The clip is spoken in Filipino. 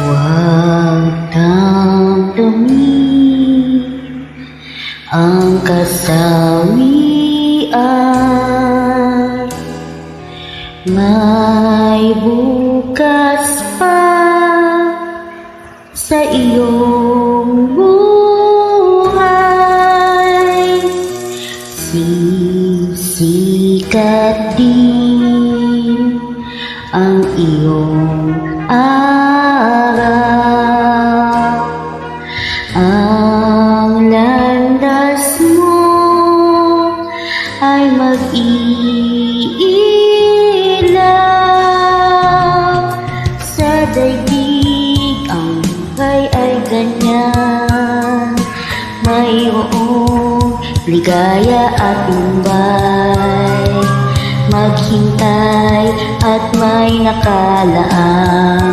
Huwag damdamin ang kasawian, may bukas pa sa iyong buhay. Sisikat din ang iyong araw, ang landas mo ay mag-iilaw sa daigdig. Ang buhay ay ganyan, mayroong ligaya at lumbay. Maghintay at may nakalaan.